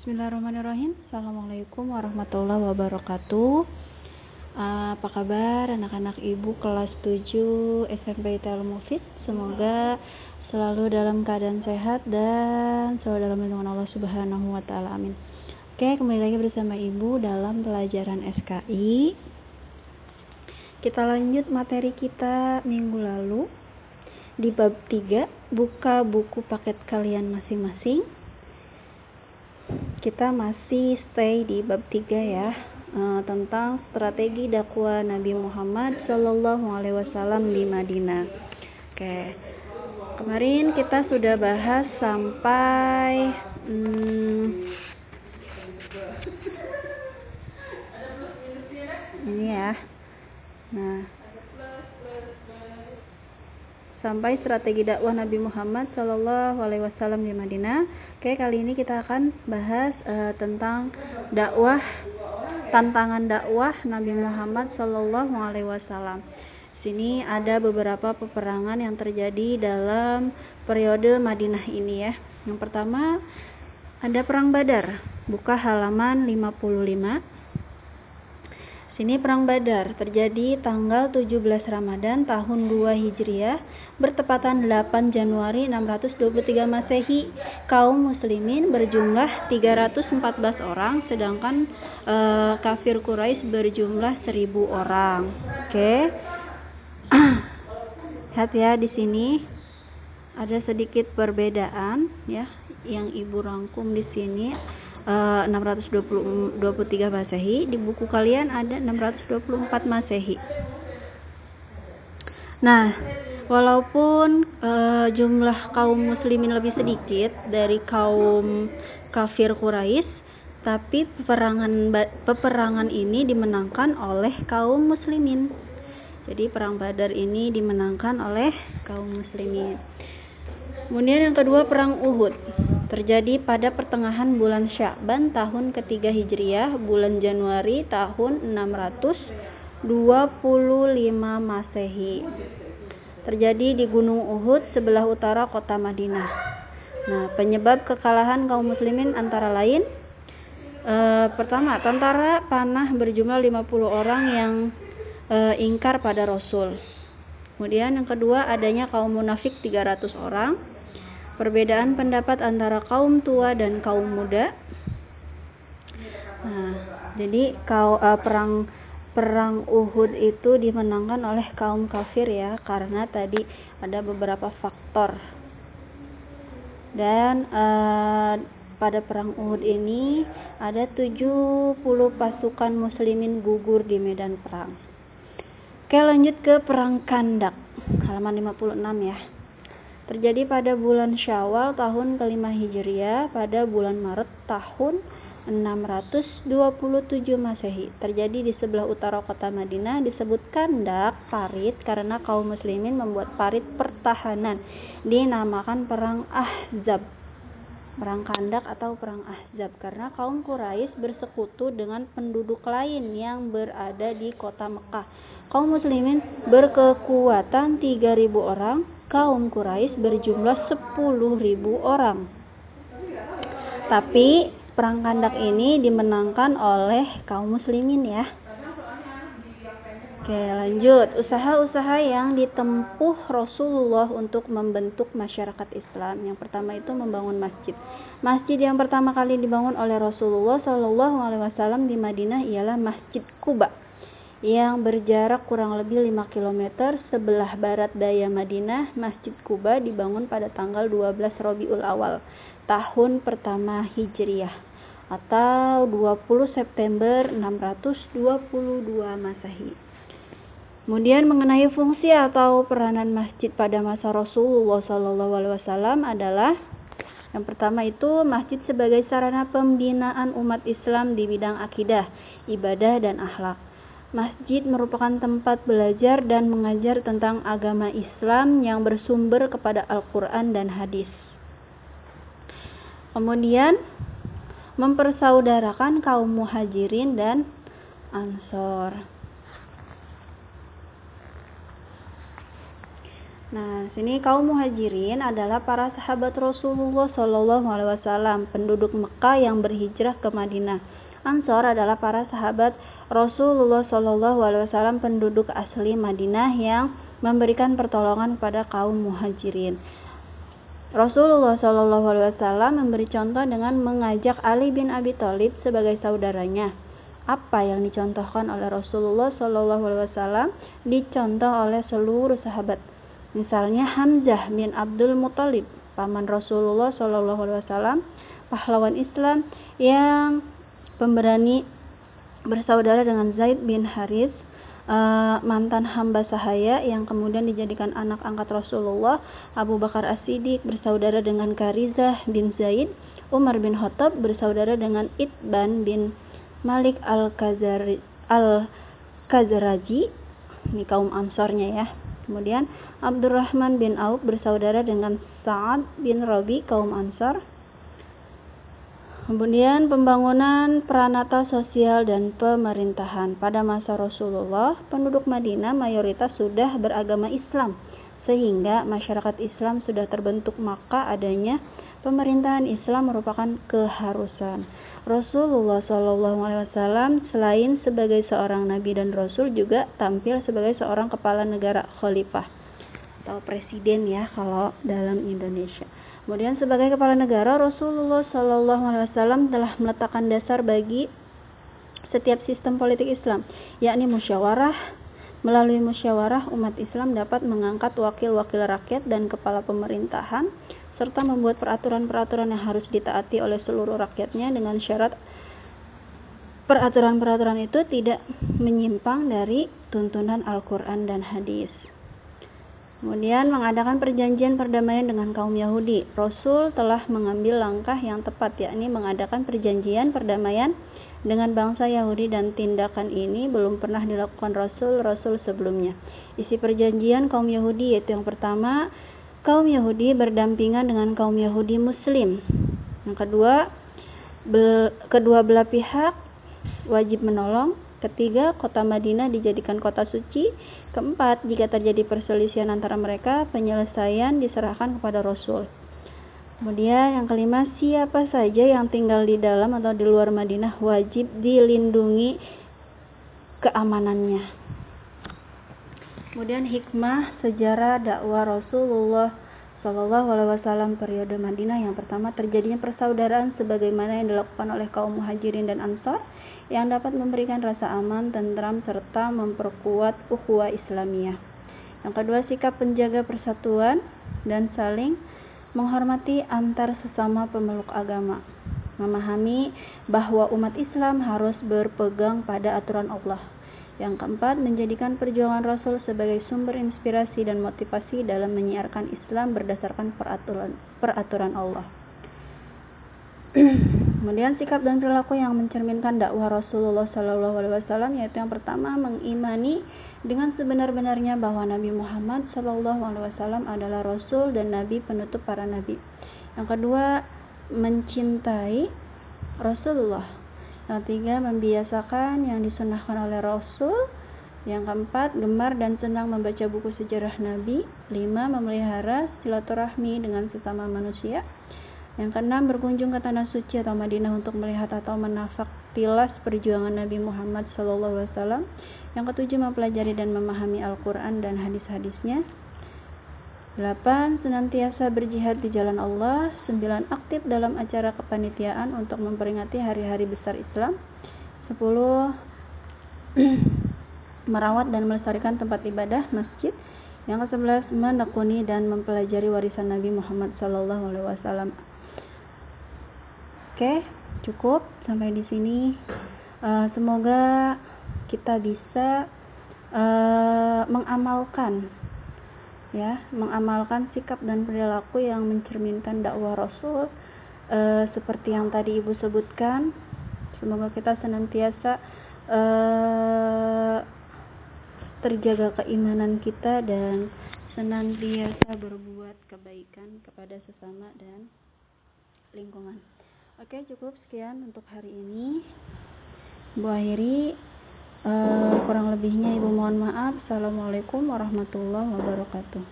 Bismillahirrahmanirrahim. Assalamualaikum warahmatullahi wabarakatuh. Apa kabar anak-anak ibu kelas 7 SMP Tel Mufid? Semoga selalu dalam keadaan sehat dan selalu dalam lindungan Allah Subhanahu wa taala. Amin. Oke, kembali lagi bersama ibu dalam pelajaran SKI. Kita lanjut materi kita minggu lalu di bab 3. Buka buku paket kalian masing-masing. Kita masih stay di bab 3 ya, tentang strategi dakwah Nabi Muhammad Sallallahu Alaihi Wasallam di Madinah. Oke, kemarin kita sudah bahas sampai ini ya. Nah, sampai strategi dakwah Nabi Muhammad Sallallahu Alaihi Wasallam di Madinah. Oke, kali ini kita akan bahas tentang dakwah, tantangan dakwah Nabi Muhammad Sallallahu Alaihi Wasallam. Sini ada beberapa peperangan yang terjadi dalam periode Madinah ini ya. Yang pertama ada perang Badar. Buka halaman 55. Sini perang Badar terjadi tanggal 17 Ramadan tahun 2 Hijriah bertepatan 8 Januari 623 Masehi. Kaum muslimin berjumlah 314 orang sedangkan kafir Quraisy berjumlah 1000 orang. Oke. Lihat ya, di sini ada sedikit perbedaan ya yang ibu rangkum di sini. 623 Masehi, di buku kalian ada 624 Masehi. Nah, walaupun jumlah kaum muslimin lebih sedikit dari kaum kafir Quraisy, tapi peperangan ini dimenangkan oleh kaum muslimin. Jadi perang Badar ini dimenangkan oleh kaum muslimin. Kemudian yang kedua perang Uhud. Terjadi pada pertengahan bulan Sya'ban tahun ketiga Hijriah, bulan Januari tahun 625 Masehi. Terjadi di Gunung Uhud sebelah utara kota Madinah. Nah, penyebab kekalahan kaum muslimin antara lain pertama, tentara panah berjumlah 50 orang yang ingkar pada Rasul. Kemudian yang kedua, adanya kaum munafik 300 orang. Perbedaan pendapat antara kaum tua dan kaum muda. Nah, jadi perang Uhud itu dimenangkan oleh kaum kafir ya, karena tadi ada beberapa faktor. Dan pada perang Uhud ini ada 70 pasukan muslimin gugur di medan perang. Oke, lanjut ke perang Khandak, halaman 56 ya. Terjadi pada bulan Syawal tahun kelima Hijriah, pada bulan Maret tahun 627 Masehi. Terjadi di sebelah utara kota Madinah, disebut Khandak parit karena kaum muslimin membuat parit pertahanan. Dinamakan perang Ahzab. Perang Khandak atau perang Ahzab karena kaum Quraisy bersekutu dengan penduduk lain yang berada di kota Mekah. Kaum muslimin berkekuatan 3.000 orang, kaum Quraisy berjumlah 10.000 orang. Tapi perang Khandak ini dimenangkan oleh kaum muslimin ya. Oke, lanjut. Usaha-usaha yang ditempuh Rasulullah untuk membentuk masyarakat Islam. Yang pertama itu membangun masjid. Masjid yang pertama kali dibangun oleh Rasulullah Shallallahu Alaihi Wasallam di Madinah ialah Masjid Quba, yang berjarak kurang lebih 5 km sebelah barat daya Madinah. Masjid Quba dibangun pada tanggal 12 Rabiul Awal tahun pertama Hijriah atau 20 September 622 Masehi. Kemudian mengenai fungsi atau peranan masjid pada masa Rasulullah SAW adalah yang pertama itu masjid sebagai sarana pembinaan umat Islam di bidang akidah, ibadah dan akhlak. Masjid merupakan tempat belajar dan mengajar tentang agama Islam yang bersumber kepada Al-Quran dan hadis. Kemudian mempersaudarakan kaum muhajirin dan ansor. Nah, sini kaum muhajirin adalah para sahabat Rasulullah Shallallahu Alaihi Wasallam, penduduk Mekah yang berhijrah ke Madinah. Ansor adalah para sahabat Rasulullah Shallallahu Alaihi Wasallam, penduduk asli Madinah yang memberikan pertolongan pada kaum muhajirin. Rasulullah Shallallahu Alaihi Wasallam memberi contoh dengan mengajak Ali bin Abi Thalib sebagai saudaranya. Apa yang dicontohkan oleh Rasulullah Shallallahu Alaihi Wasallam dicontoh oleh seluruh sahabat. Misalnya Hamzah bin Abdul Muthalib, paman Rasulullah Shallallahu Alaihi Wasallam, pahlawan Islam yang pemberani, bersaudara dengan Zaid bin Haris, mantan hamba sahaya yang kemudian dijadikan anak angkat Rasulullah. Abu Bakar As-Siddiq bersaudara dengan Karizah bin Zaid. Umar bin Khattab bersaudara dengan Itban bin Malik al-Khazraji, ini kaum Ansornya ya. Kemudian Abdurrahman bin Auf bersaudara dengan Sa'ad bin Rabi, kaum Ansar. Kemudian pembangunan peranata sosial dan pemerintahan. Pada masa Rasulullah, penduduk Madinah mayoritas sudah beragama Islam, sehingga masyarakat Islam sudah terbentuk, maka adanya pemerintahan Islam merupakan keharusan. Rasulullah SAW selain sebagai seorang nabi dan rasul juga tampil sebagai seorang kepala negara, khalifah atau presiden ya kalau dalam Indonesia. Kemudian sebagai kepala negara, Rasulullah SAW telah meletakkan dasar bagi setiap sistem politik Islam, yakni musyawarah. Melalui musyawarah, umat Islam dapat mengangkat wakil-wakil rakyat dan kepala pemerintahan, serta membuat peraturan-peraturan yang harus ditaati oleh seluruh rakyatnya dengan syarat peraturan-peraturan itu tidak menyimpang dari tuntunan Al-Quran dan hadis. Kemudian mengadakan perjanjian perdamaian dengan kaum Yahudi. Rasul telah mengambil langkah yang tepat, yakni mengadakan perjanjian perdamaian dengan bangsa Yahudi, dan tindakan ini belum pernah dilakukan Rasul-Rasul sebelumnya. Isi perjanjian kaum Yahudi yaitu yang pertama, kaum Yahudi berdampingan dengan kaum Yahudi Muslim. Yang kedua, kedua belah pihak wajib menolong. Ketiga, kota Madinah dijadikan kota suci. Keempat, jika terjadi perselisihan antara mereka, penyelesaian diserahkan kepada Rasul. Kemudian yang kelima, siapa saja yang tinggal di dalam atau di luar Madinah wajib dilindungi keamanannya. Kemudian hikmah sejarah dakwah Rasulullah Shallallahu Alaihi Wasallam periode Madinah. Yang pertama, terjadinya persaudaraan sebagaimana yang dilakukan oleh kaum muhajirin dan ansar, yang dapat memberikan rasa aman, tentram, serta memperkuat ukhuwah Islamiyah. Yang kedua, sikap penjaga persatuan dan saling menghormati antar sesama pemeluk agama. Memahami bahwa umat Islam harus berpegang pada aturan Allah. Yang keempat, menjadikan perjuangan Rasul sebagai sumber inspirasi dan motivasi dalam menyiarkan Islam berdasarkan peraturan Allah. Kemudian sikap dan perilaku yang mencerminkan dakwah Rasulullah Shallallahu Alaihi Wasallam, yaitu yang pertama, mengimani dengan sebenar-benarnya bahwa Nabi Muhammad Shallallahu Alaihi Wasallam adalah Rasul dan Nabi penutup para Nabi. Yang kedua, mencintai Rasulullah. Yang ketiga, membiasakan yang disunahkan oleh Rasul. Yang keempat, gemar dan senang membaca buku sejarah Nabi. 5. Memelihara silaturahmi dengan sesama manusia. Yang keenam, berkunjung ke tanah suci atau Madinah untuk melihat atau menafak tilas perjuangan Nabi Muhammad SAW. Yang ketujuh, mempelajari dan memahami Al-Quran dan hadis-hadisnya. 8. Senantiasa berjihad di jalan Allah. 9. Aktif dalam acara kepanitiaan untuk memperingati hari-hari besar Islam. 10. Merawat dan melestarikan tempat ibadah, masjid. Yang ke-11, menekuni dan mempelajari warisan Nabi Muhammad SAW. Oke, cukup sampai di sini. Semoga kita bisa mengamalkan sikap dan perilaku yang mencerminkan dakwah Rasul, seperti yang tadi Ibu sebutkan. Semoga kita senantiasa terjaga keimanan kita dan senantiasa berbuat kebaikan kepada sesama dan lingkungan. Oke, cukup sekian untuk hari ini. Ibu akhiri, kurang lebihnya Ibu mohon maaf. Assalamualaikum warahmatullahi wabarakatuh.